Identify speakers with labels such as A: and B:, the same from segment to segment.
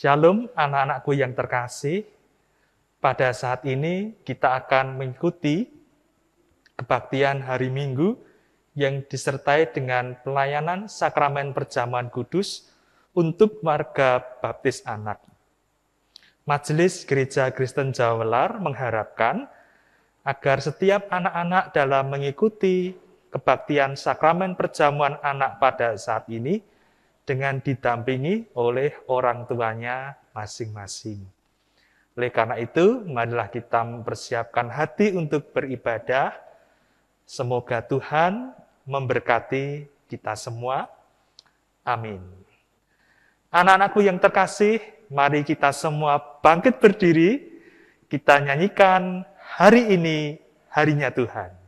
A: Shalom anak-anakku yang terkasih, pada saat ini kita akan mengikuti kebaktian hari Minggu yang disertai dengan pelayanan sakramen perjamuan kudus untuk warga baptis anak. Majelis Gereja Kristen Jawa Welar mengharapkan agar setiap anak-anak dalam mengikuti kebaktian sakramen perjamuan anak pada saat ini dengan didampingi oleh orang tuanya masing-masing. Oleh karena itu, marilah kita mempersiapkan hati untuk beribadah. Semoga Tuhan memberkati kita semua. Amin. Anak-anakku yang terkasih, mari kita semua bangkit berdiri. Kita nyanyikan hari ini, harinya Tuhan.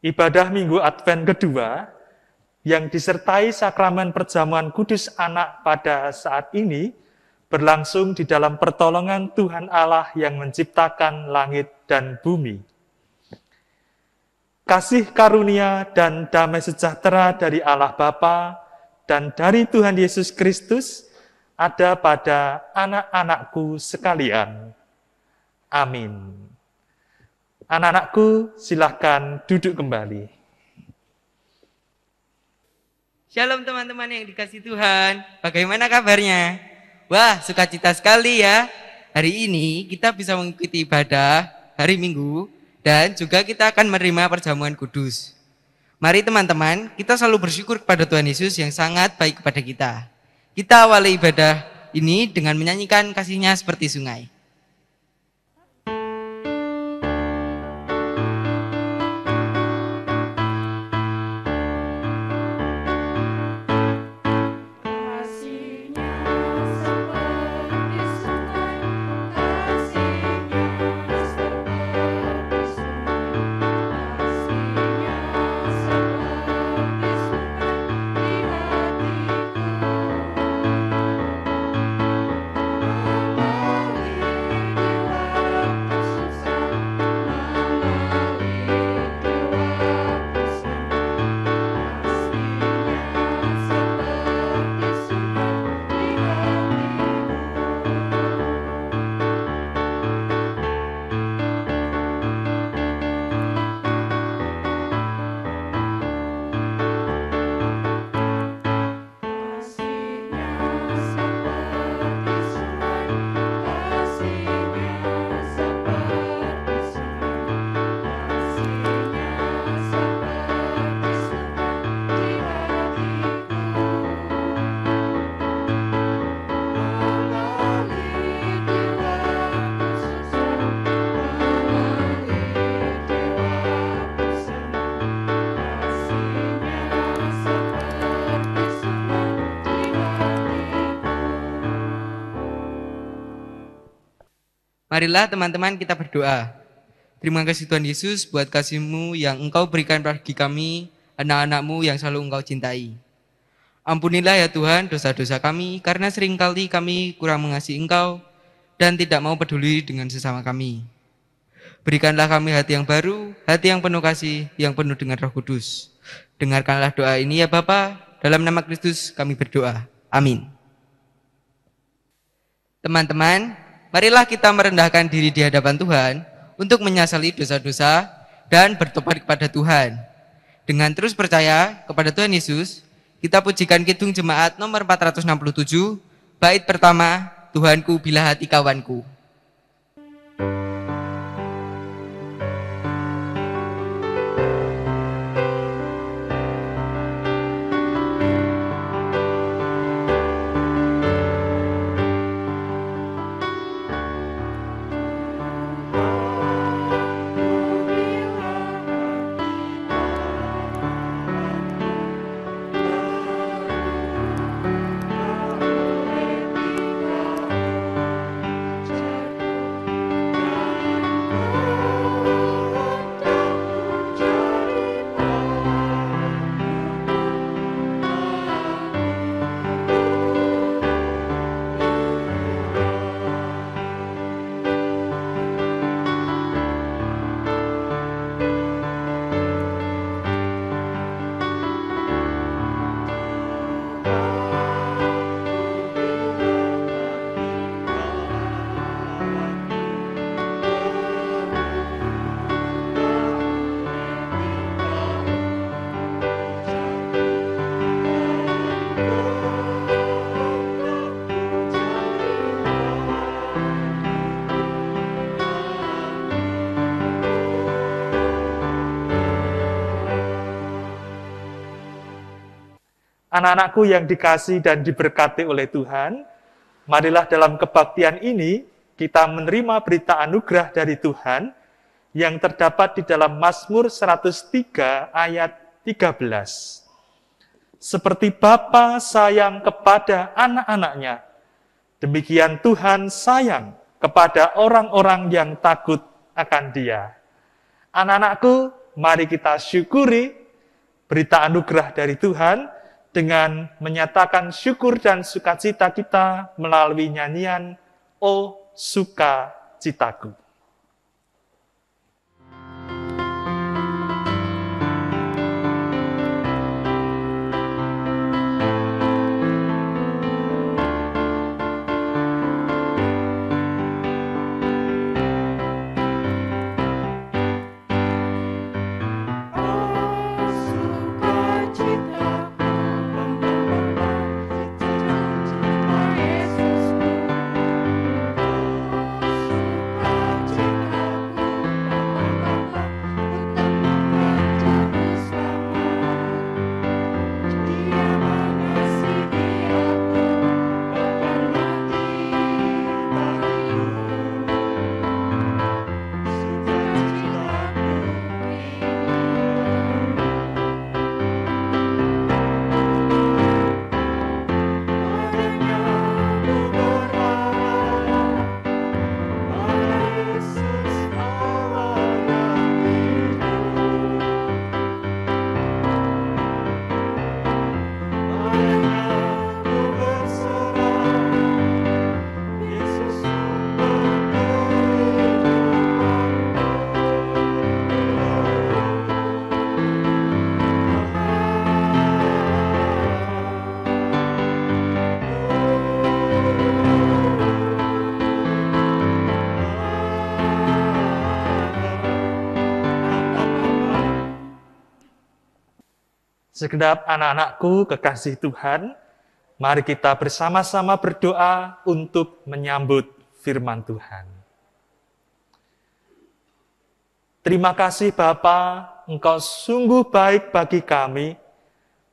A: Ibadah Minggu Advent kedua yang disertai sakramen perjamuan kudus anak pada saat ini berlangsung di dalam pertolongan Tuhan Allah yang menciptakan langit dan bumi. Kasih karunia dan damai sejahtera dari Allah Bapa dan dari Tuhan Yesus Kristus ada pada anak-anakku sekalian. Amin. Anak-anakku, silahkan duduk kembali.
B: Shalom teman-teman yang dikasih Tuhan. Bagaimana kabarnya? Wah, sukacita sekali ya. Hari ini kita bisa mengikuti ibadah hari Minggu dan juga kita akan menerima perjamuan kudus. Mari teman-teman, kita selalu bersyukur kepada Tuhan Yesus yang sangat baik kepada kita. Kita awali ibadah ini dengan menyanyikan kasih-Nya seperti sungai. Marilah teman-teman kita berdoa. Terima kasih Tuhan Yesus buat kasih-Mu yang Engkau berikan bagi kami, anak-anak-Mu yang selalu Engkau cintai. Ampunilah ya Tuhan dosa-dosa kami, karena seringkali kami kurang mengasihi Engkau dan tidak mau peduli dengan sesama kami. Berikanlah kami hati yang baru, hati yang penuh kasih, yang penuh dengan Roh Kudus. Dengarkanlah doa ini ya Bapa, dalam nama Kristus kami berdoa. Amin. Teman-teman, marilah kita merendahkan diri di hadapan Tuhan untuk menyesali dosa-dosa dan bertobat kepada Tuhan. Dengan terus percaya kepada Tuhan Yesus, kita pujikan Kidung Jemaat nomor 467, bait pertama, Tuhanku bila hati kawanku.
A: Anak-anakku yang dikasihi dan diberkati oleh Tuhan, marilah dalam kebaktian ini kita menerima berita anugerah dari Tuhan yang terdapat di dalam Mazmur 103 ayat 13. Seperti Bapa sayang kepada anak-anaknya, demikian Tuhan sayang kepada orang-orang yang takut akan Dia. Anak-anakku, mari kita syukuri berita anugerah dari Tuhan dengan menyatakan syukur dan sukacita kita melalui nyanyian O Sukacitaku. Segenap anak-anakku kekasih Tuhan, mari kita bersama-sama berdoa untuk menyambut firman Tuhan. Terima kasih Bapa, Engkau sungguh baik bagi kami.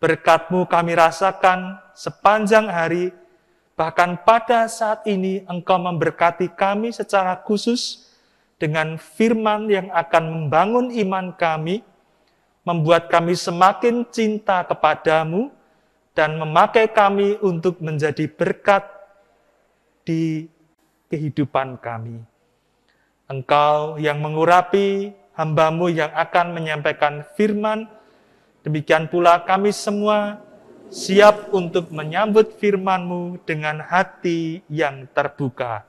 A: Berkat-Mu kami rasakan sepanjang hari, bahkan pada saat ini Engkau memberkati kami secara khusus dengan firman yang akan membangun iman kami, membuat kami semakin cinta kepadamu, dan memakai kami untuk menjadi berkat di kehidupan kami. Engkau yang mengurapi hamba-Mu yang akan menyampaikan firman, demikian pula kami semua siap untuk menyambut firman-Mu dengan hati yang terbuka.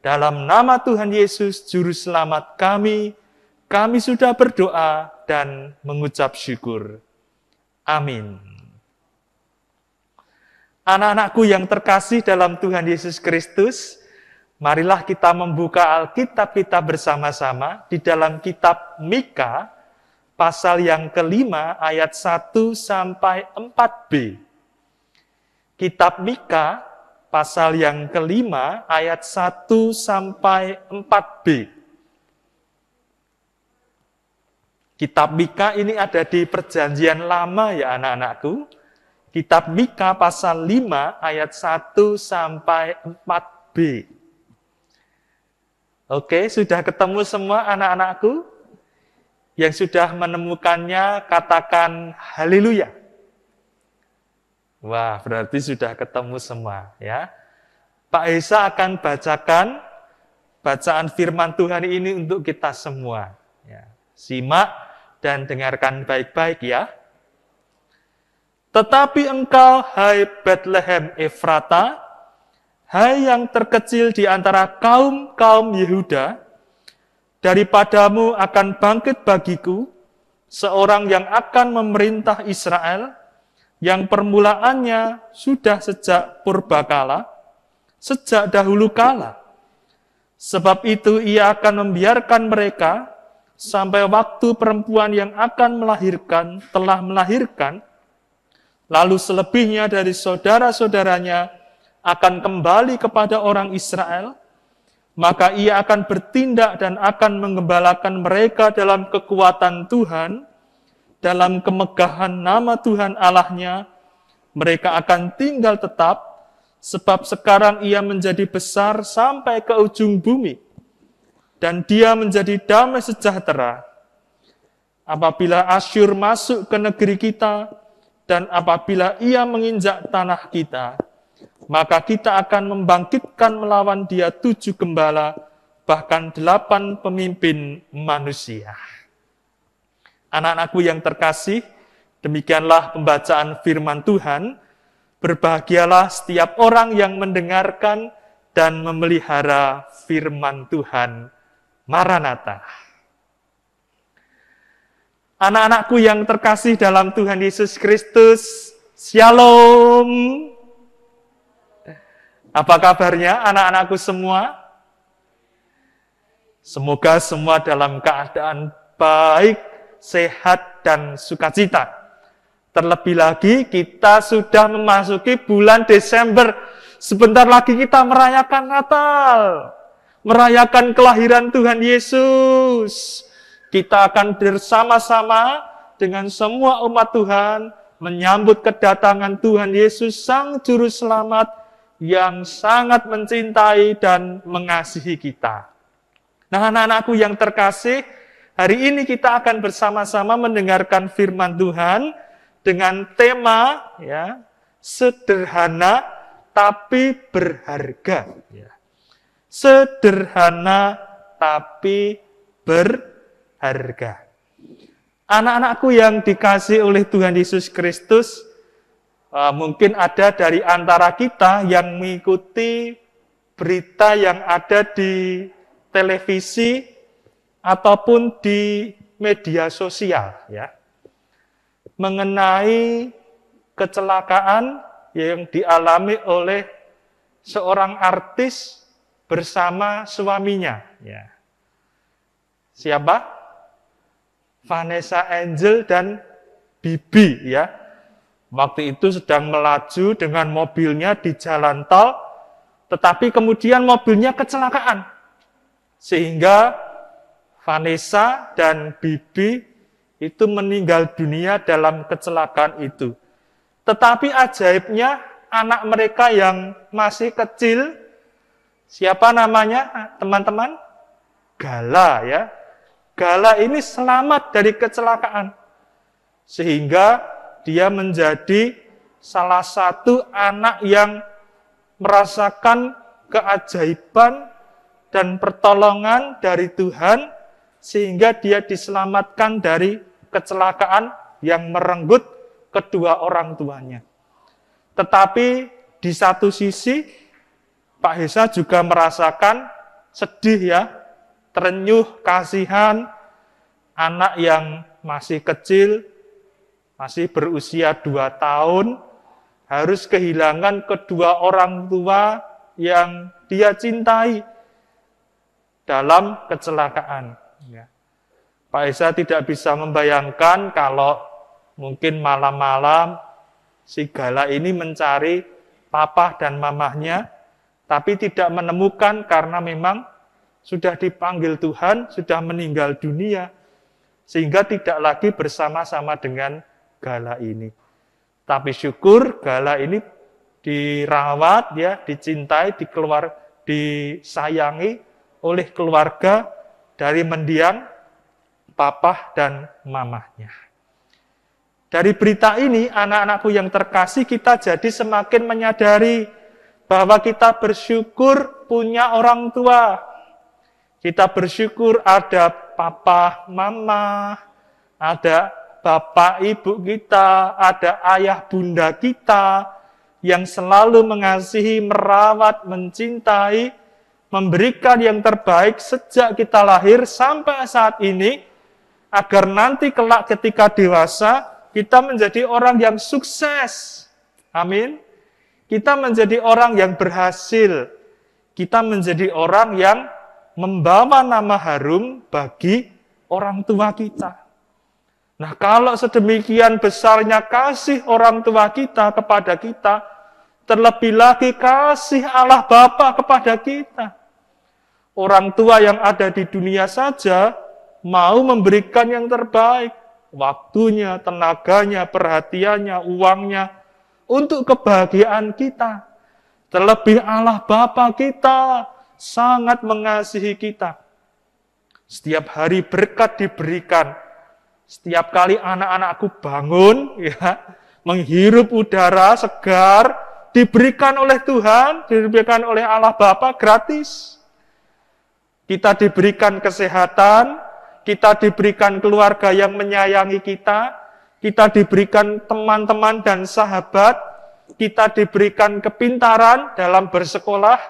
A: Dalam nama Tuhan Yesus, Juru Selamat kami sudah berdoa dan mengucap syukur. Amin. Anak-anakku yang terkasih dalam Tuhan Yesus Kristus, marilah kita membuka Alkitab kita bersama-sama di dalam kitab Mika, pasal yang kelima ayat 1 sampai 4b. Kitab Mika, pasal yang kelima ayat 1 sampai 4b. Kitab Mika ini ada di Perjanjian Lama ya anak-anakku. Kitab Mika pasal 5 ayat 1 sampai 4b. Oke, sudah ketemu semua anak-anakku? Yang sudah menemukannya, katakan haleluya. Wah, berarti sudah ketemu semua ya. Pak Esa akan bacakan bacaan firman Tuhan ini untuk kita semua. Ya. Simak dan dengarkan baik-baik ya. Tetapi engkau, hai Bethlehem Efrata, hai yang terkecil di antara kaum-kaum Yehuda, daripadamu akan bangkit bagiku seorang yang akan memerintah Israel, yang permulaannya sudah sejak purbakala, sejak dahulu kala. Sebab itu ia akan membiarkan mereka sampai waktu perempuan yang akan melahirkan telah melahirkan, lalu selebihnya dari saudara-saudaranya akan kembali kepada orang Israel. Maka ia akan bertindak dan akan menggembalakan mereka dalam kekuatan Tuhan, dalam kemegahan nama Tuhan Allahnya. Mereka akan tinggal tetap, sebab sekarang ia menjadi besar sampai ke ujung bumi, dan dia menjadi damai sejahtera. Apabila Asyur masuk ke negeri kita, dan apabila ia menginjak tanah kita, maka kita akan membangkitkan melawan dia 7 gembala, bahkan 8 pemimpin manusia. Anak-anakku yang terkasih, demikianlah pembacaan firman Tuhan. Berbahagialah setiap orang yang mendengarkan dan memelihara firman Tuhan. Maranatha. Anak-anakku yang terkasih dalam Tuhan Yesus Kristus, Shalom. Apa kabarnya anak-anakku semua? Semoga semua dalam keadaan baik, sehat, dan sukacita. Terlebih lagi kita sudah memasuki bulan Desember. Sebentar lagi kita merayakan Natal. Merayakan kelahiran Tuhan Yesus. Kita akan bersama-sama dengan semua umat Tuhan menyambut kedatangan Tuhan Yesus, Sang Juru Selamat, yang sangat mencintai dan mengasihi kita. Nah, anak-anakku yang terkasih, hari ini kita akan bersama-sama mendengarkan firman Tuhan dengan tema ya, sederhana tapi berharga. Ya. Sederhana tapi berharga. Anak-anakku yang dikasihi oleh Tuhan Yesus Kristus, mungkin ada dari antara kita yang mengikuti berita yang ada di televisi ataupun di media sosial ya, mengenai kecelakaan yang dialami oleh seorang artis bersama suaminya ya. Siapa? Vanessa Angel dan Bibi ya. Waktu itu sedang melaju dengan mobilnya di jalan tol, tetapi kemudian mobilnya kecelakaan. Sehingga Vanessa dan Bibi itu meninggal dunia dalam kecelakaan itu. Tetapi ajaibnya anak mereka yang masih kecil, siapa namanya teman-teman? Gala ya. Gala ini selamat dari kecelakaan. Sehingga dia menjadi salah satu anak yang merasakan keajaiban dan pertolongan dari Tuhan, sehingga dia diselamatkan dari kecelakaan yang merenggut kedua orang tuanya. Tetapi di satu sisi Pak Hesa juga merasakan sedih ya, terenyuh, kasihan anak yang masih kecil, masih berusia 2 tahun, harus kehilangan kedua orang tua yang dia cintai dalam kecelakaan. Ya. Pak Esa tidak bisa membayangkan kalau mungkin malam-malam si Gala ini mencari papa dan mamahnya, tapi tidak menemukan karena memang sudah dipanggil Tuhan, sudah meninggal dunia, sehingga tidak lagi bersama-sama dengan Gala ini. Tapi syukur Gala ini dirawat, ya, dicintai, disayangi oleh keluarga dari mendiang papa dan mamahnya. Dari berita ini, anak-anakku yang terkasih, kita jadi semakin menyadari bahwa kita bersyukur punya orang tua. Kita bersyukur ada papa, mama, ada bapak, ibu kita, ada ayah, bunda kita yang selalu mengasihi, merawat, mencintai, memberikan yang terbaik sejak kita lahir sampai saat ini, agar nanti kelak ketika dewasa, kita menjadi orang yang sukses. Amin. Kita menjadi orang yang berhasil. Kita menjadi orang yang membawa nama harum bagi orang tua kita. Nah, kalau sedemikian besarnya kasih orang tua kita kepada kita, terlebih lagi kasih Allah Bapa kepada kita. Orang tua yang ada di dunia saja mau memberikan yang terbaik, waktunya, tenaganya, perhatiannya, uangnya, untuk kebahagiaan kita. Terlebih Allah Bapa kita sangat mengasihi kita. Setiap hari berkat diberikan. Setiap kali anak-anakku bangun, ya, menghirup udara segar, diberikan oleh Tuhan, diberikan oleh Allah Bapa gratis. Kita diberikan kesehatan, kita diberikan keluarga yang menyayangi kita diberikan teman-teman dan sahabat, kita diberikan kepintaran dalam bersekolah,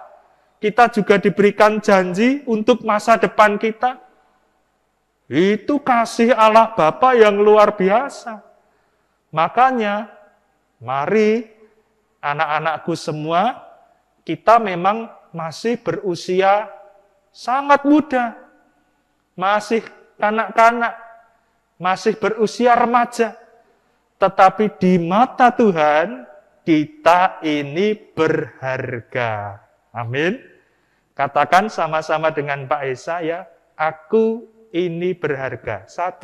A: kita juga diberikan janji untuk masa depan kita. Itu kasih Allah Bapa yang luar biasa. Makanya, mari anak-anakku semua, kita memang masih berusia sangat muda, masih kanak-kanak, masih berusia remaja. Tetapi di mata Tuhan, kita ini berharga. Amin. Katakan sama-sama dengan Pak Esa ya, aku ini berharga. 1,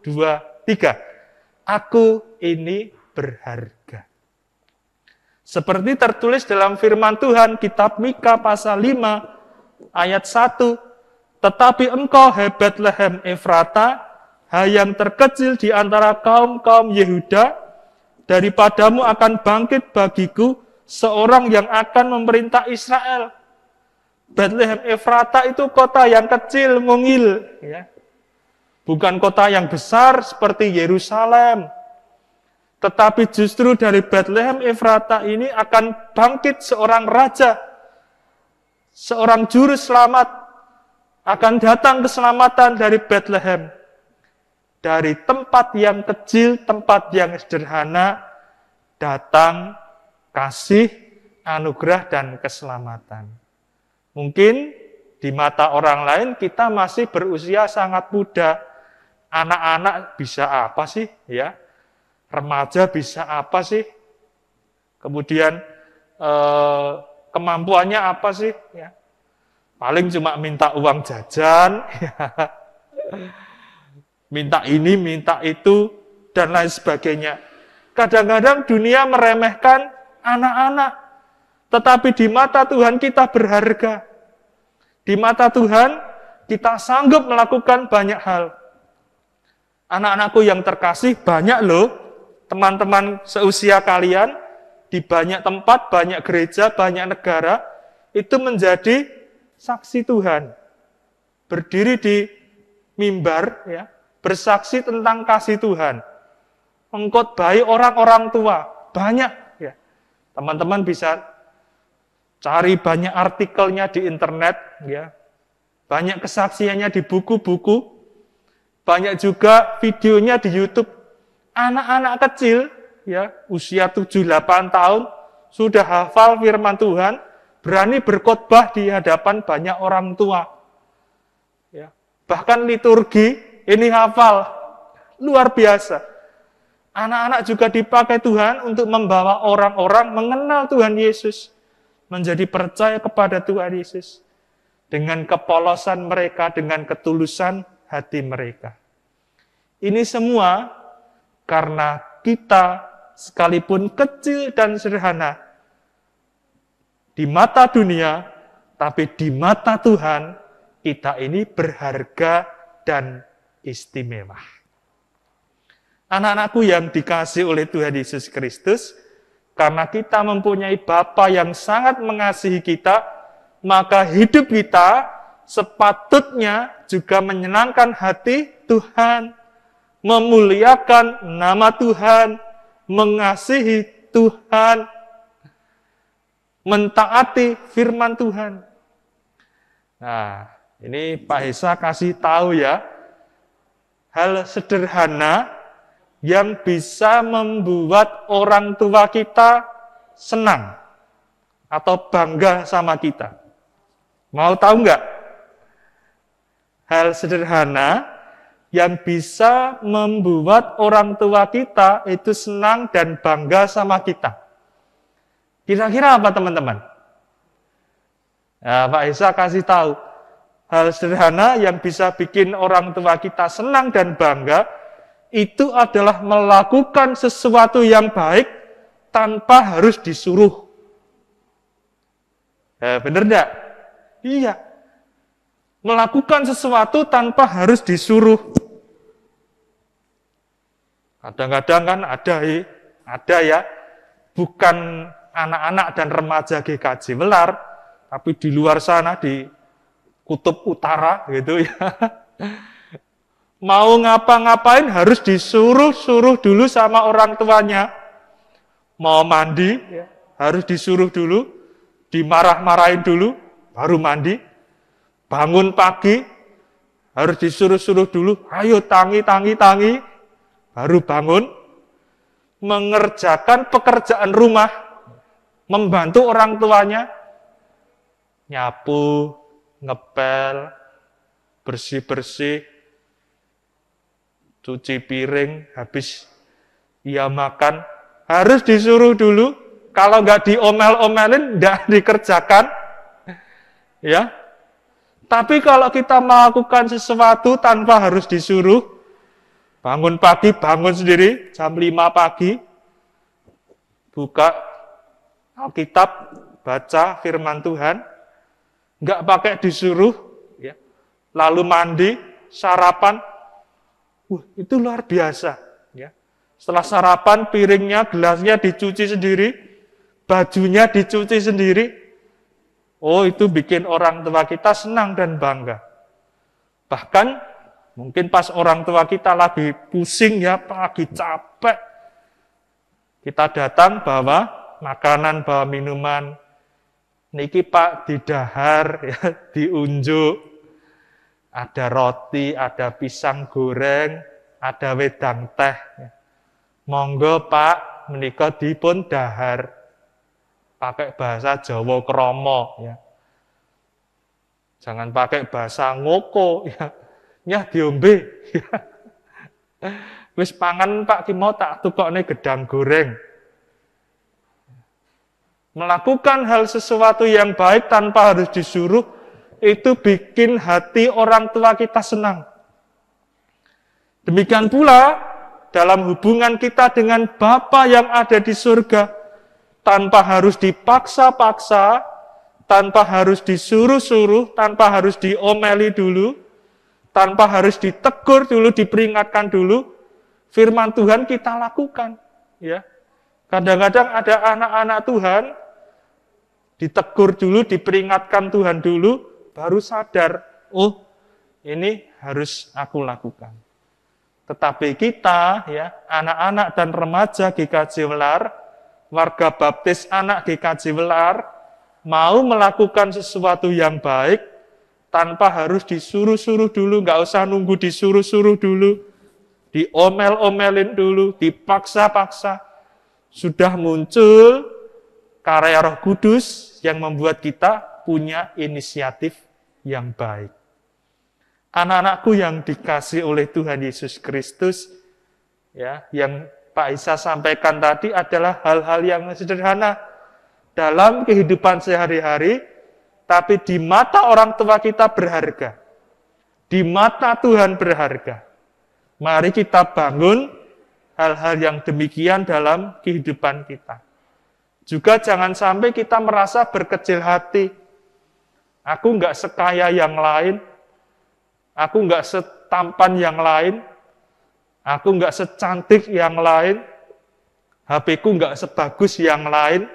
A: 2, 3. Aku ini berharga. Seperti tertulis dalam firman Tuhan, kitab Mika pasal 5, ayat 1. Tetapi engkau, hai Betlehem Efrata, hai yang terkecil di antara kaum-kaum Yehuda, daripadamu akan bangkit bagiku seorang yang akan memerintah Israel. Betlehem Efrata itu kota yang kecil, mungil, ya. Bukan kota yang besar seperti Yerusalem. Tetapi justru dari Betlehem Efrata ini akan bangkit seorang raja, seorang juru selamat, akan datang keselamatan dari Betlehem. Dari tempat yang kecil, tempat yang sederhana, datang kasih, anugerah, dan keselamatan. Mungkin di mata orang lain kita masih berusia sangat muda. Anak-anak bisa apa sih? Ya, remaja bisa apa sih? Kemudian kemampuannya apa sih? Ya, paling cuma minta uang jajan, ya. Minta ini, minta itu, dan lain sebagainya. Kadang-kadang dunia meremehkan anak-anak, tetapi di mata Tuhan kita berharga. Di mata Tuhan kita sanggup melakukan banyak hal. Anak-anakku yang terkasih, banyak loh teman-teman seusia kalian di banyak tempat, banyak gereja, banyak negara itu menjadi saksi Tuhan. Berdiri di mimbar, ya, bersaksi tentang kasih Tuhan. Mengkhotbahi orang-orang tua, banyak, ya. Teman-teman bisa cari banyak artikelnya di internet, ya. Banyak kesaksiannya di buku-buku, banyak juga videonya di YouTube. Anak-anak kecil, ya, usia 7-8 tahun, sudah hafal firman Tuhan, berani berkhotbah di hadapan banyak orang tua. Ya. Bahkan liturgi, ini hafal, luar biasa. Anak-anak juga dipakai Tuhan untuk membawa orang-orang mengenal Tuhan Yesus, menjadi percaya kepada Tuhan Yesus, dengan kepolosan mereka, dengan ketulusan hati mereka. Ini semua karena kita sekalipun kecil dan sederhana di mata dunia, tapi di mata Tuhan kita ini berharga dan istimewa. Anak-anakku yang dikasihi oleh Tuhan Yesus Kristus, karena kita mempunyai Bapa yang sangat mengasihi kita, maka hidup kita sepatutnya juga menyenangkan hati Tuhan, memuliakan nama Tuhan, mengasihi Tuhan, mentaati firman Tuhan. Nah, ini Pak Hesa kasih tahu ya, hal sederhana yang bisa membuat orang tua kita senang atau bangga sama kita. Mau tahu nggak? Hal sederhana yang bisa membuat orang tua kita itu senang dan bangga sama kita. Kira-kira apa teman-teman? Nah, Pak Isa kasih tahu. Hal sederhana yang bisa bikin orang tua kita senang dan bangga, itu adalah melakukan sesuatu yang baik tanpa harus disuruh. Bener enggak? Iya. Melakukan sesuatu tanpa harus disuruh. Kadang-kadang kan ada ya, bukan anak-anak dan remaja GKJ Welar, tapi di luar sana di Kutub Utara gitu ya. Mau ngapa-ngapain harus disuruh dulu sama orang tuanya. Mau mandi ya, harus disuruh dulu, dimarah-marahin dulu, baru mandi. Bangun pagi harus disuruh dulu, ayo tangi, baru bangun. Mengerjakan pekerjaan rumah, membantu orang tuanya, nyapu, ngepel, bersih-bersih, cuci piring, habis ia makan, harus disuruh dulu. Kalau nggak diomel-omelin, nggak dikerjakan. Ya. Tapi kalau kita melakukan sesuatu tanpa harus disuruh, bangun pagi, bangun sendiri, jam 5 pagi, buka Alkitab, baca firman Tuhan, nggak pakai disuruh, ya. Lalu mandi, sarapan, itu luar biasa. Ya. Setelah sarapan, piringnya, gelasnya dicuci sendiri, bajunya dicuci sendiri. Oh, itu bikin orang tua kita senang dan bangga. Bahkan, mungkin pas orang tua kita lagi pusing ya, lagi capek, kita datang bawa makanan, bawa minuman, niki Pak didahar, ya, diunjuk, ada roti, ada pisang goreng, ada wedang teh. Monggo Pak, menika dipun dahar. Pakai bahasa Jawa kromo, ya. Jangan pakai bahasa ngoko, ya. Nyah diombe. Wis pangan Pak ki mau tak tukokne gedang goreng. Melakukan hal sesuatu yang baik tanpa harus disuruh, itu bikin hati orang tua kita senang. Demikian pula dalam hubungan kita dengan Bapa yang ada di surga, tanpa harus dipaksa-paksa, tanpa harus disuruh-suruh, tanpa harus diomeli dulu, tanpa harus ditegur dulu, diperingatkan dulu, firman Tuhan kita lakukan. Ya. Kadang-kadang ada anak-anak Tuhan, ditegur dulu, diperingatkan Tuhan dulu, baru sadar, oh ini harus aku lakukan. Tetapi kita, ya, anak-anak dan remaja GKJ Welar, warga baptis anak GKJ Welar mau melakukan sesuatu yang baik tanpa harus disuruh-suruh dulu, nggak usah nunggu disuruh-suruh dulu, diomel-omelin dulu, dipaksa-paksa. Sudah muncul karya Roh Kudus yang membuat kita punya inisiatif yang baik. Anak-anakku yang dikasih oleh Tuhan Yesus Kristus, ya, yang Pak Isa sampaikan tadi adalah hal-hal yang sederhana dalam kehidupan sehari-hari, tapi di mata orang tua kita berharga. Di mata Tuhan berharga. Mari kita bangun hal-hal yang demikian dalam kehidupan kita. Juga jangan sampai kita merasa berkecil hati. Aku enggak sekaya yang lain. Aku enggak setampan yang lain. Aku enggak secantik yang lain, HP-ku enggak sebagus yang lain,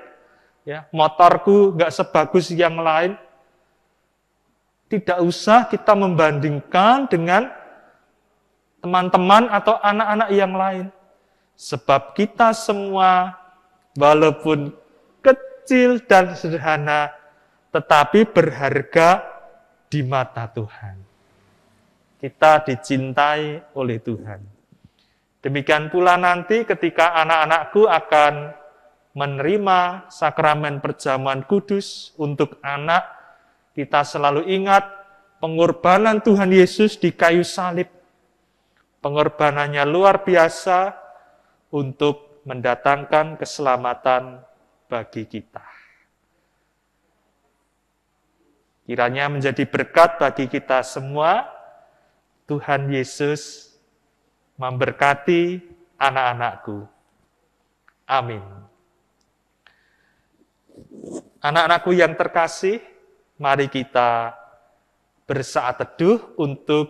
A: ya, motorku enggak sebagus yang lain. Tidak usah kita membandingkan dengan teman-teman atau anak-anak yang lain. Sebab kita semua, walaupun kecil dan sederhana, tetapi berharga di mata Tuhan. Kita dicintai oleh Tuhan. Demikian pula nanti ketika anak-anakku akan menerima sakramen perjamuan kudus untuk anak, kita selalu ingat pengorbanan Tuhan Yesus di kayu salib. Pengorbanannya luar biasa untuk mendatangkan keselamatan bagi kita. Kiranya menjadi berkat bagi kita semua. Tuhan Yesus memberkati anak-anakku. Amin. Anak-anakku yang terkasih, mari kita bersaat teduh untuk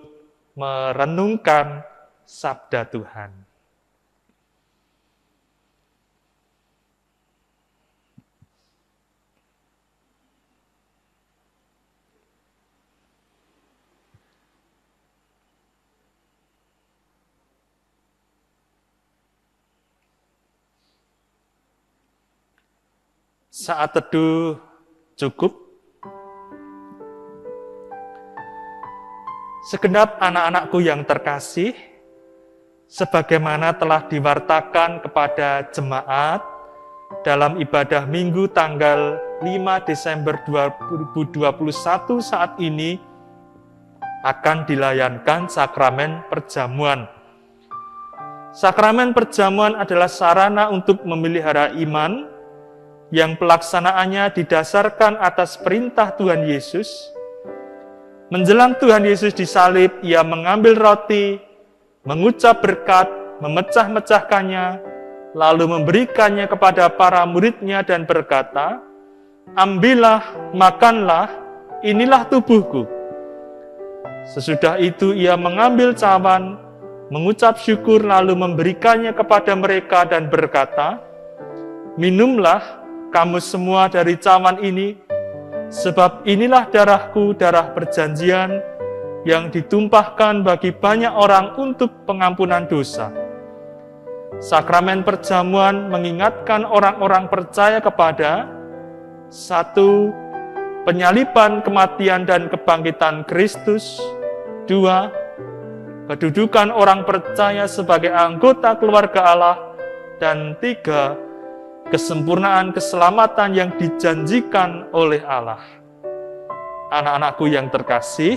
A: merenungkan sabda Tuhan. Saat teduh cukup. Segenap anak-anakku yang terkasih, sebagaimana telah diwartakan kepada jemaat dalam ibadah Minggu tanggal 5 Desember 2021 saat ini, akan dilayankan sakramen perjamuan. Sakramen perjamuan adalah sarana untuk memelihara iman, yang pelaksanaannya didasarkan atas perintah Tuhan Yesus. Menjelang Tuhan Yesus disalib, ia mengambil roti, mengucap berkat, memecah-mecahkannya, lalu memberikannya kepada para muridnya dan berkata, "Ambillah, makanlah, inilah tubuhku." Sesudah itu ia mengambil cawan, mengucap syukur lalu memberikannya kepada mereka dan berkata, "Minumlah kamu semua dari cawan ini, sebab inilah darahku, darah perjanjian, yang ditumpahkan bagi banyak orang untuk pengampunan dosa." Sakramen perjamuan mengingatkan orang-orang percaya kepada 1. Penyaliban, kematian, dan kebangkitan Kristus. 2. Kedudukan orang percaya sebagai anggota keluarga Allah. Dan 3. Kesempurnaan keselamatan yang dijanjikan oleh Allah. Anak-anakku yang terkasih,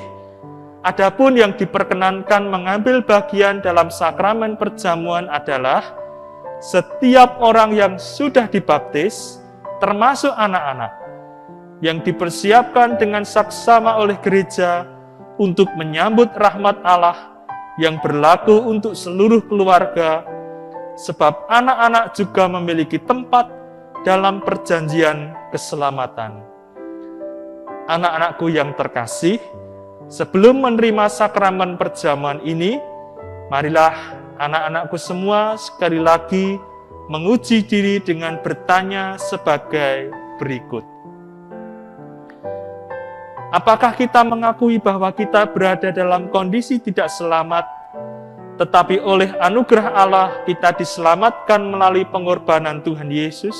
A: adapun yang diperkenankan mengambil bagian dalam sakramen perjamuan adalah setiap orang yang sudah dibaptis, termasuk anak-anak, yang dipersiapkan dengan saksama oleh gereja untuk menyambut rahmat Allah yang berlaku untuk seluruh keluarga, sebab anak-anak juga memiliki tempat dalam perjanjian keselamatan. Anak-anakku yang terkasih, sebelum menerima sakramen perjamuan ini, marilah anak-anakku semua sekali lagi menguji diri dengan bertanya sebagai berikut. Apakah kita mengakui bahwa kita berada dalam kondisi tidak selamat tetapi oleh anugerah Allah kita diselamatkan melalui pengorbanan Tuhan Yesus.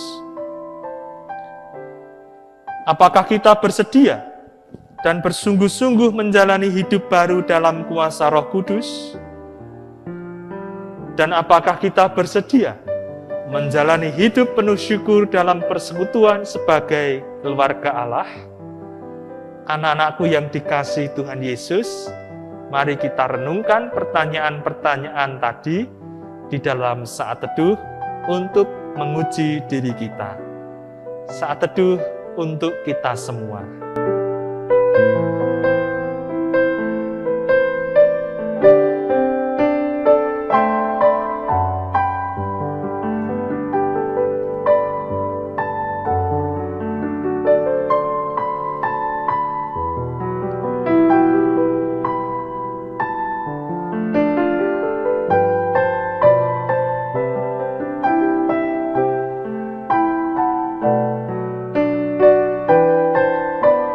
A: Apakah kita bersedia dan bersungguh-sungguh menjalani hidup baru dalam kuasa Roh Kudus? Dan apakah kita bersedia menjalani hidup penuh syukur dalam persekutuan sebagai keluarga Allah? Anak-anakku yang dikasihi Tuhan Yesus, mari kita renungkan pertanyaan-pertanyaan tadi di dalam saat teduh untuk menguji diri kita. Saat teduh untuk kita semua.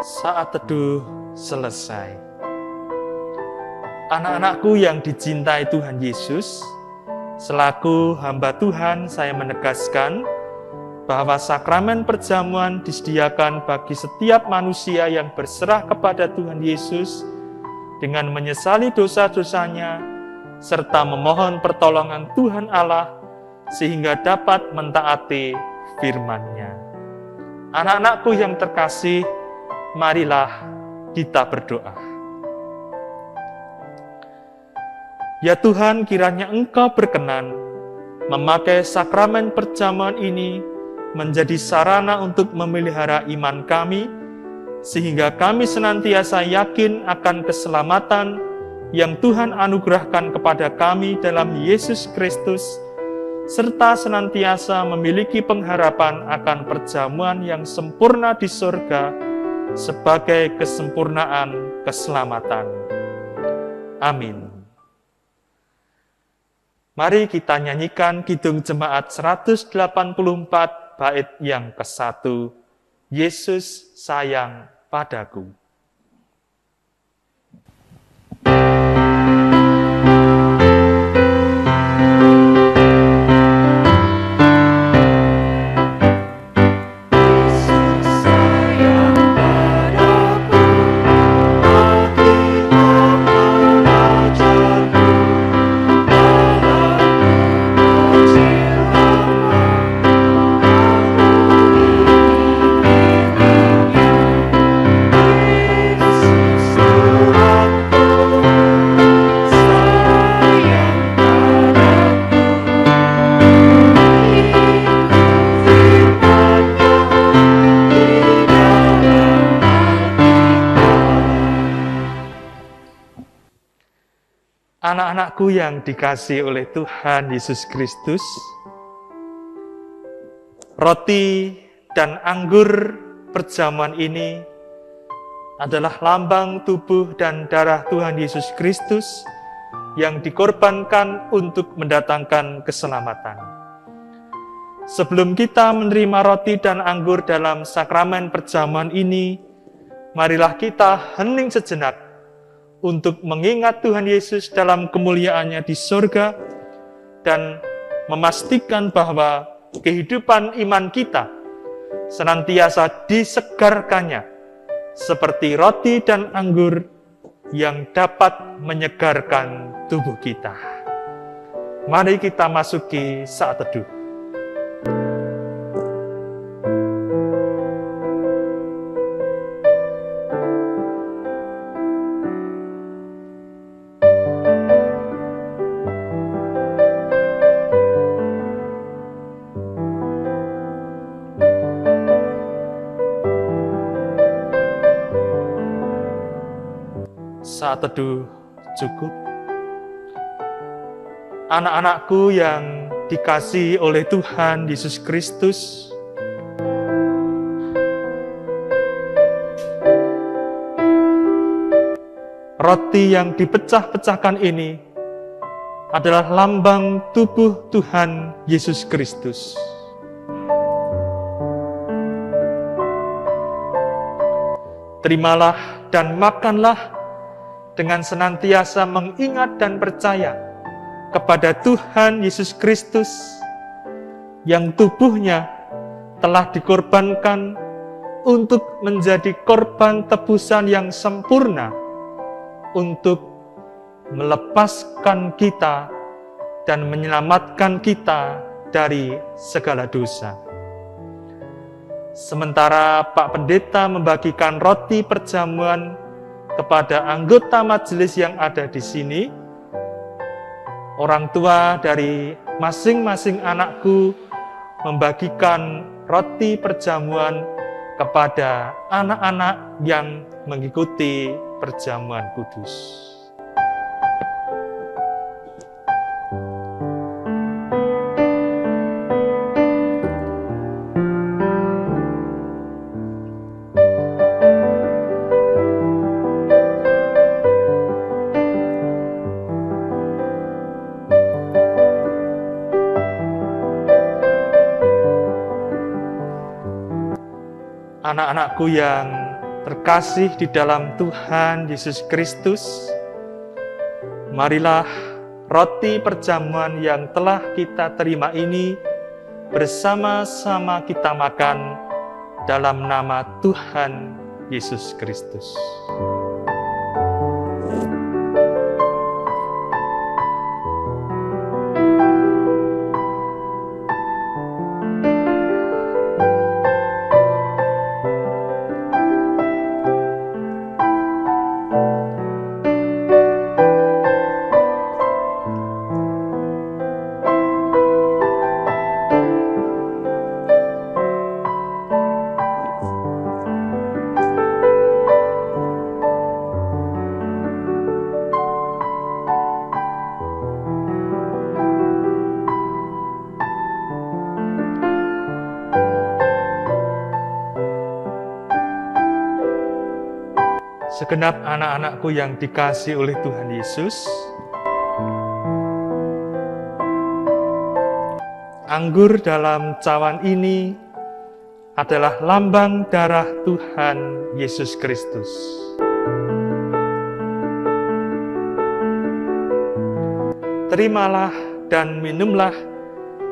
A: Saat teduh selesai. Anak-anakku yang dicintai Tuhan Yesus, selaku hamba Tuhan saya menegaskan bahwa sakramen perjamuan disediakan bagi setiap manusia yang berserah kepada Tuhan Yesus dengan menyesali dosa-dosanya serta memohon pertolongan Tuhan Allah sehingga dapat mentaati firman-Nya. Anak-anakku yang terkasih, marilah kita berdoa. Ya Tuhan, kiranya Engkau berkenan memakai sakramen perjamuan ini menjadi sarana untuk memelihara iman kami, sehingga kami senantiasa yakin akan keselamatan yang Tuhan anugerahkan kepada kami dalam Yesus Kristus, serta senantiasa memiliki pengharapan akan perjamuan yang sempurna di surga sebagai kesempurnaan keselamatan. Amin. Mari kita nyanyikan Kidung Jemaat 184 bait yang ke-1. Yesus sayang padaku. Anak-anakku yang dikasihi oleh Tuhan Yesus Kristus, roti dan anggur perjamuan ini adalah lambang tubuh dan darah Tuhan Yesus Kristus yang dikorbankan untuk mendatangkan keselamatan. Sebelum kita menerima roti dan anggur dalam sakramen perjamuan ini, marilah kita hening sejenak untuk mengingat Tuhan Yesus dalam kemuliaannya di surga dan memastikan bahwa kehidupan iman kita senantiasa disegarkannya seperti roti dan anggur yang dapat menyegarkan tubuh kita. Mari kita masuki saat teduh. Saat teduh cukup. Anak-anakku yang dikasihi oleh Tuhan Yesus Kristus, roti yang dipecah-pecahkan ini adalah lambang tubuh Tuhan Yesus Kristus. Terimalah dan makanlah dengan senantiasa mengingat dan percaya kepada Tuhan Yesus Kristus yang tubuhnya telah dikorbankan untuk menjadi korban tebusan yang sempurna untuk melepaskan kita dan menyelamatkan kita dari segala dosa. Sementara Pak Pendeta membagikan roti perjamuan kepada anggota majelis yang ada di sini, orang tua dari masing-masing anakku membagikan roti perjamuan kepada anak-anak yang mengikuti perjamuan kudus. Anak-anakku yang terkasih di dalam Tuhan Yesus Kristus, marilah roti perjamuan yang telah kita terima ini bersama-sama kita makan dalam nama Tuhan Yesus Kristus. Segenap anak-anakku yang dikasihi oleh Tuhan Yesus, anggur dalam cawan ini adalah lambang darah Tuhan Yesus Kristus. Terimalah dan minumlah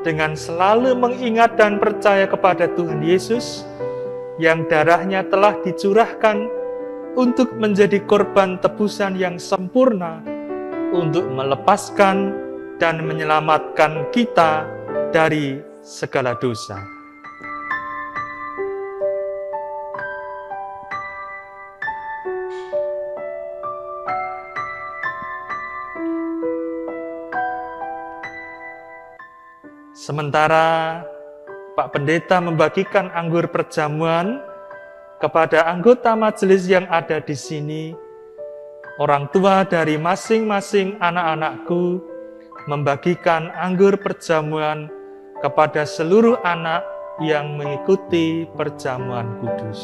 A: dengan selalu mengingat dan percaya kepada Tuhan Yesus yang darahnya telah dicurahkan untuk menjadi korban tebusan yang sempurna, untuk melepaskan dan menyelamatkan kita dari segala dosa. Sementara Pak Pendeta membagikan anggur perjamuan kepada anggota majelis yang ada di sini, orang tua dari masing-masing anak-anakku membagikan anggur perjamuan kepada seluruh anak yang mengikuti perjamuan kudus.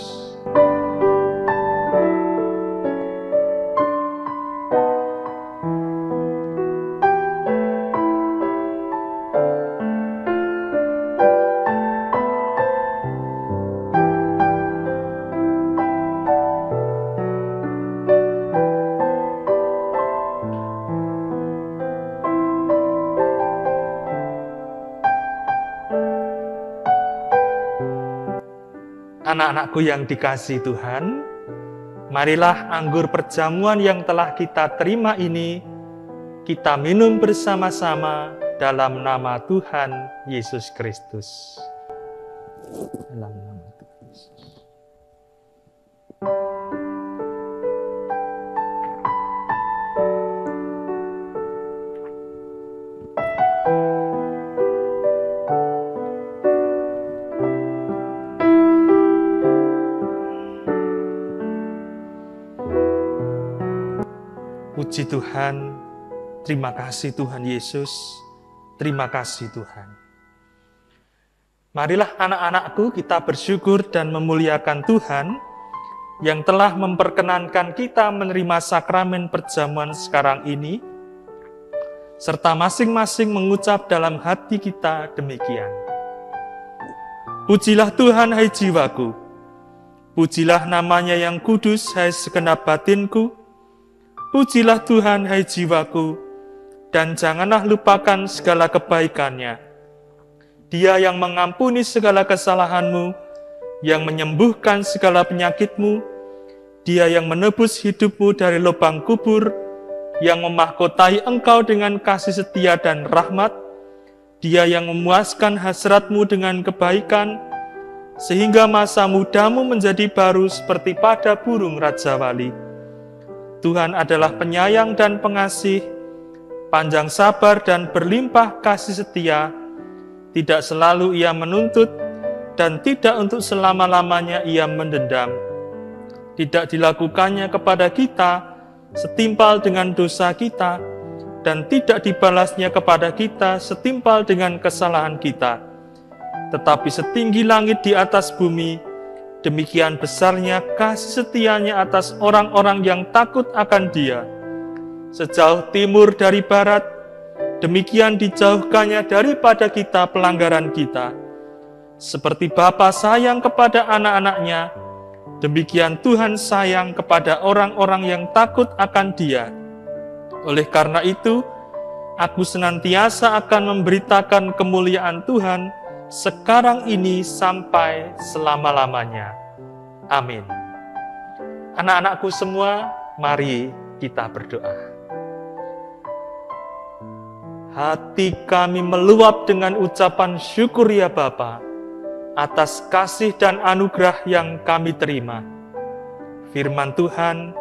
A: Anak-anakku yang dikasihi Tuhan, marilah anggur perjamuan yang telah kita terima ini kita minum bersama-sama dalam nama Tuhan Yesus Kristus. Dalam nama Tuhan Yesus. Puji Tuhan, terima kasih Tuhan Yesus, terima kasih Tuhan. Marilah anak-anakku kita bersyukur dan memuliakan Tuhan yang telah memperkenankan kita menerima sakramen perjamuan sekarang ini, serta masing-masing mengucap dalam hati kita demikian. Pujilah Tuhan hai jiwaku, pujilah namanya yang kudus hai segenap batinku, pujilah Tuhan hai jiwaku, dan janganlah lupakan segala kebaikannya. Dia yang mengampuni segala kesalahanmu, yang menyembuhkan segala penyakitmu, Dia yang menebus hidupmu dari lubang kubur, yang memahkotai engkau dengan kasih setia dan rahmat, Dia yang memuaskan hasratmu dengan kebaikan, sehingga masa mudamu menjadi baru seperti pada burung Raja Wali. Tuhan adalah penyayang dan pengasih, panjang sabar dan berlimpah kasih setia, tidak selalu Ia menuntut, dan tidak untuk selama-lamanya Ia mendendam. Tidak dilakukannya kepada kita setimpal dengan dosa kita, dan tidak dibalasnya kepada kita setimpal dengan kesalahan kita. Tetapi setinggi langit di atas bumi, demikian besarnya kasih setianya atas orang-orang yang takut akan Dia. Sejauh timur dari barat, demikian dijauhkannya daripada kita pelanggaran kita. Seperti Bapa sayang kepada anak-anaknya, demikian Tuhan sayang kepada orang-orang yang takut akan Dia. Oleh karena itu, aku senantiasa akan memberitakan kemuliaan Tuhan sekarang ini sampai selama-lamanya. Amin. Anak-anakku semua, mari kita berdoa. Hati kami meluap dengan ucapan syukur ya Bapa, atas kasih dan anugerah yang kami terima. Firman Tuhan,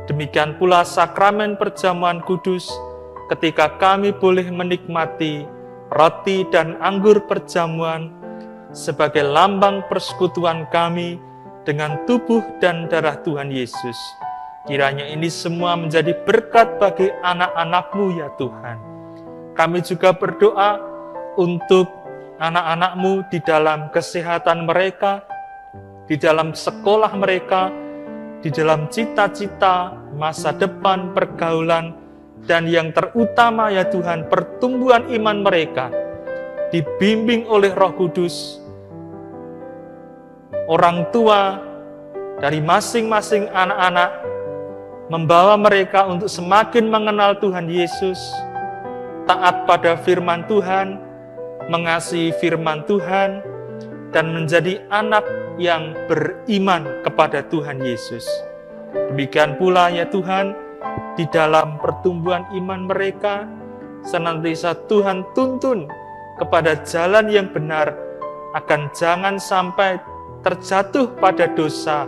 A: demikian pula sakramen perjamuan kudus, ketika kami boleh menikmati roti dan anggur perjamuan sebagai lambang persekutuan kami dengan tubuh dan darah Tuhan Yesus. Kiranya ini semua menjadi berkat bagi anak-anak-Mu ya Tuhan. Kami juga berdoa untuk anak-anak-Mu di dalam kesehatan mereka, di dalam sekolah mereka, di dalam cita-cita, masa depan, pergaulan, dan yang terutama ya Tuhan, pertumbuhan iman mereka, dibimbing oleh Roh Kudus. Orang tua dari masing-masing anak-anak membawa mereka untuk semakin mengenal Tuhan Yesus, taat pada firman Tuhan, mengasihi firman Tuhan, dan menjadi anak yang beriman kepada Tuhan Yesus. Demikian pula ya Tuhan, di dalam pertumbuhan iman mereka, senantiasa Tuhan tuntun kepada jalan yang benar, akan jangan sampai terjatuh pada dosa,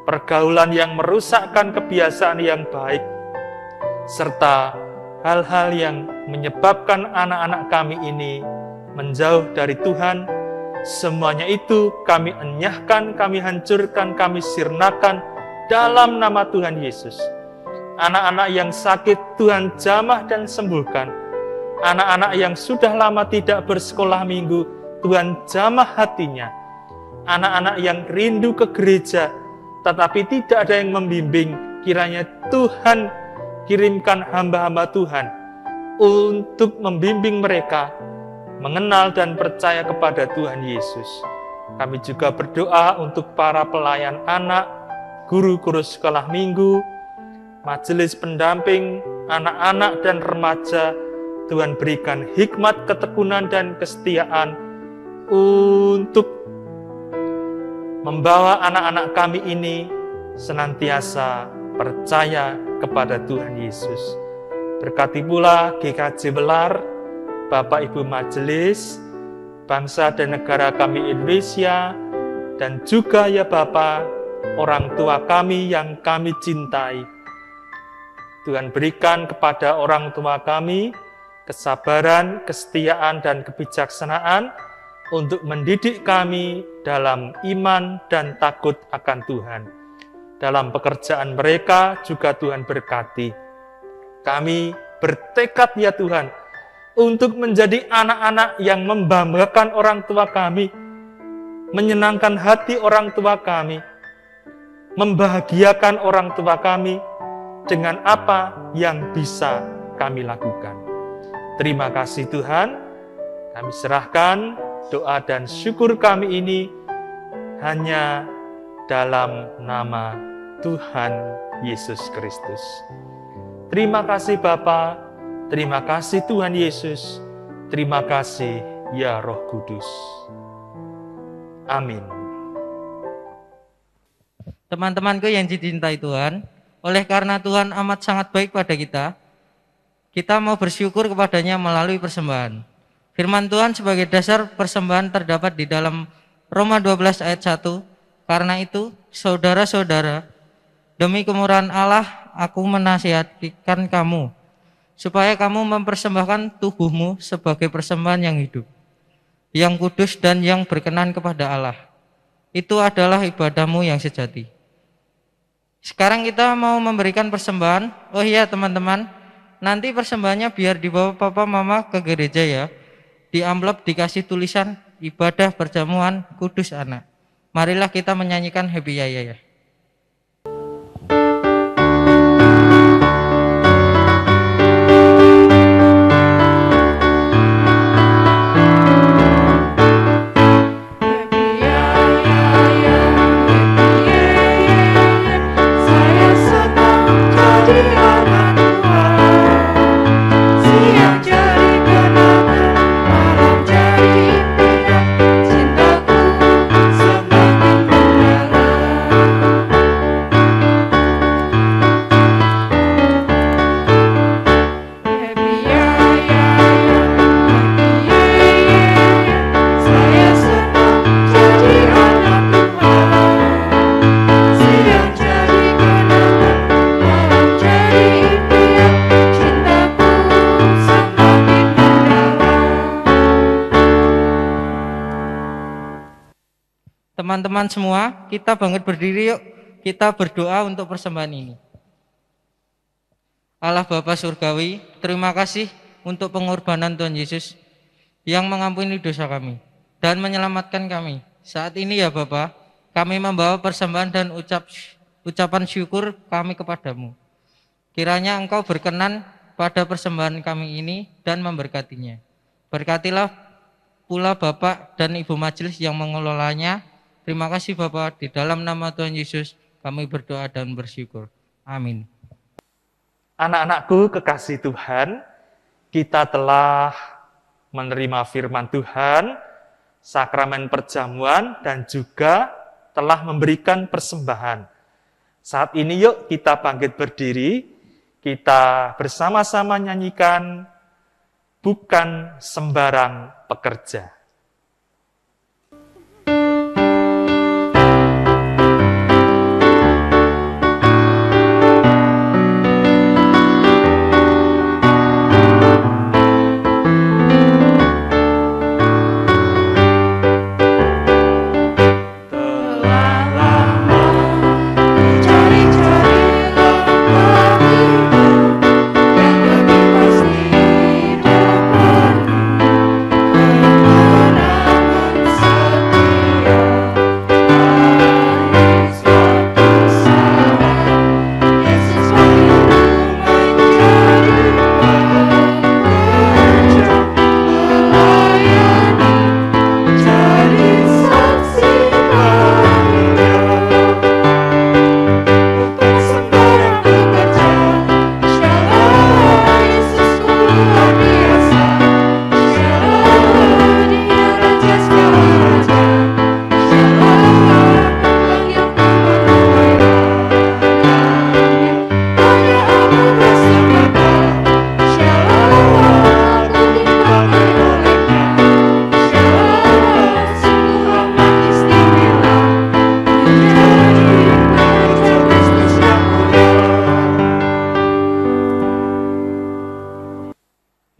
A: pergaulan yang merusakkan kebiasaan yang baik, serta hal-hal yang menyebabkan anak-anak kami ini menjauh dari Tuhan. Semuanya itu kami enyahkan, kami hancurkan, kami sirnakan dalam nama Tuhan Yesus. Anak-anak yang sakit Tuhan jamah dan sembuhkan. Anak-anak yang sudah lama tidak bersekolah minggu, Tuhan jamah hatinya. Anak-anak yang rindu ke gereja, tetapi tidak ada yang membimbing, kiranya Tuhan kirimkan hamba-hamba Tuhan untuk membimbing mereka mengenal dan percaya kepada Tuhan Yesus. Kami juga berdoa untuk para pelayan anak, guru-guru sekolah minggu, majelis pendamping anak-anak dan remaja. Tuhan berikan hikmat, ketekunan, dan kesetiaan untuk membawa anak-anak kami ini senantiasa percaya kepada Tuhan Yesus. Berkati pula GKJ Welar, Bapak Ibu Majelis, bangsa dan negara kami Indonesia, dan juga ya Bapak, orang tua kami yang kami cintai. Tuhan berikan kepada orang tua kami kesabaran, kesetiaan, dan kebijaksanaan untuk mendidik kami dalam iman dan takut akan Tuhan. Dalam pekerjaan mereka juga Tuhan berkati. Kami bertekad ya Tuhan, untuk menjadi anak-anak yang membanggakan orang tua kami, menyenangkan hati orang tua kami, membahagiakan orang tua kami dengan apa yang bisa kami lakukan. Terima kasih Tuhan, kami serahkan doa dan syukur kami ini hanya dalam nama Tuhan Yesus Kristus. Terima kasih Bapa, Terima kasih Tuhan Yesus. Terima kasih ya Roh Kudus. Amin.
B: Teman-temanku yang dicintai Tuhan, oleh karena Tuhan amat sangat baik pada kita mau bersyukur kepadanya melalui persembahan. Firman Tuhan sebagai dasar persembahan terdapat di dalam Roma 12 ayat 1. Karena itu, saudara-saudara, demi kemurahan Allah, aku menasihatkan kamu, supaya kamu mempersembahkan tubuhmu sebagai persembahan yang hidup, yang kudus dan yang berkenan kepada Allah. Itu adalah ibadahmu yang sejati. Sekarang kita mau memberikan persembahan. Oh iya teman-teman, nanti persembahannya biar dibawa papa mama ke gereja ya. Di amplop dikasih tulisan ibadah perjamuan kudus anak. Marilah kita menyanyikan Happy Yaya ya. Teman-teman semua, kita bangkit berdiri yuk. Kita berdoa untuk persembahan ini. Allah Bapa Surgawi, terima kasih untuk pengorbanan Tuhan Yesus yang mengampuni dosa kami dan menyelamatkan kami. Saat ini ya Bapa, kami membawa persembahan dan ucapan syukur kami kepadamu. Kiranya Engkau berkenan pada persembahan kami ini dan memberkatinya. Berkatilah pula Bapak dan Ibu Majelis yang mengelolanya. Terima kasih Bapak, di dalam nama Tuhan Yesus kami berdoa dan bersyukur. Amin.
A: Anak-anakku kekasih Tuhan, kita telah menerima firman Tuhan, sakramen perjamuan, dan juga telah memberikan persembahan. Saat ini yuk kita bangkit berdiri, kita bersama-sama nyanyikan Bukan Sembarang Pekerja.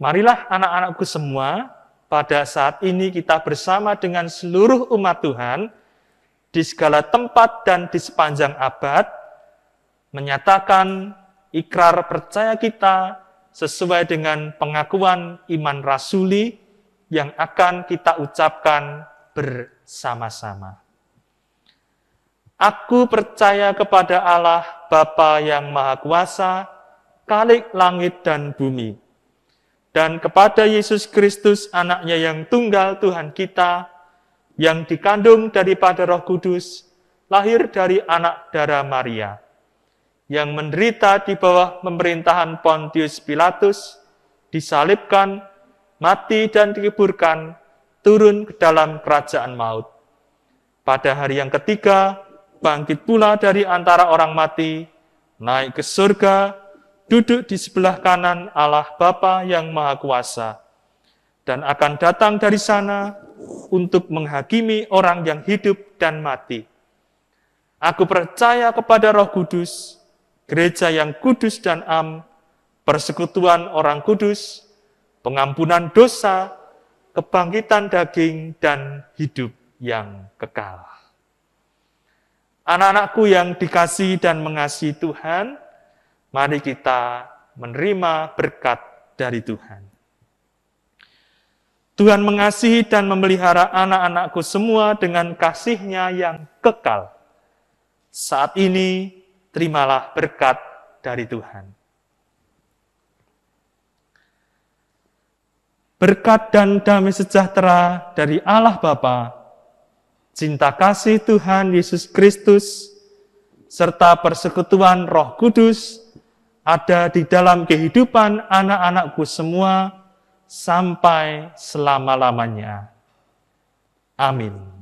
A: Marilah anak-anakku semua, pada saat ini kita bersama dengan seluruh umat Tuhan, di segala tempat dan di sepanjang abad, menyatakan ikrar percaya kita sesuai dengan pengakuan iman rasuli yang akan kita ucapkan bersama-sama. Aku percaya kepada Allah, Bapa yang Maha Kuasa, Khalik langit dan bumi, dan kepada Yesus Kristus, anaknya yang tunggal Tuhan kita, yang dikandung daripada Roh Kudus, lahir dari anak darah Maria, yang menderita di bawah pemerintahan Pontius Pilatus, disalibkan, mati dan dikuburkan, turun ke dalam kerajaan maut. Pada hari yang ketiga, bangkit pula dari antara orang mati, naik ke surga, duduk di sebelah kanan Allah Bapa yang Maha Kuasa, dan akan datang dari sana untuk menghakimi orang yang hidup dan mati. Aku percaya kepada Roh Kudus, gereja yang kudus dan am, persekutuan orang kudus, pengampunan dosa, kebangkitan daging, dan hidup yang kekal. Anak-anakku yang dikasihi dan mengasihi Tuhan, mari kita menerima berkat dari Tuhan. Tuhan mengasihi dan memelihara anak-anakku semua dengan kasih-Nya yang kekal. Saat ini, terimalah berkat dari Tuhan. Berkat dan damai sejahtera dari Allah Bapa, cinta kasih Tuhan Yesus Kristus, serta persekutuan Roh Kudus ada di dalam kehidupan anak-anakku semua sampai selama-lamanya. Amin.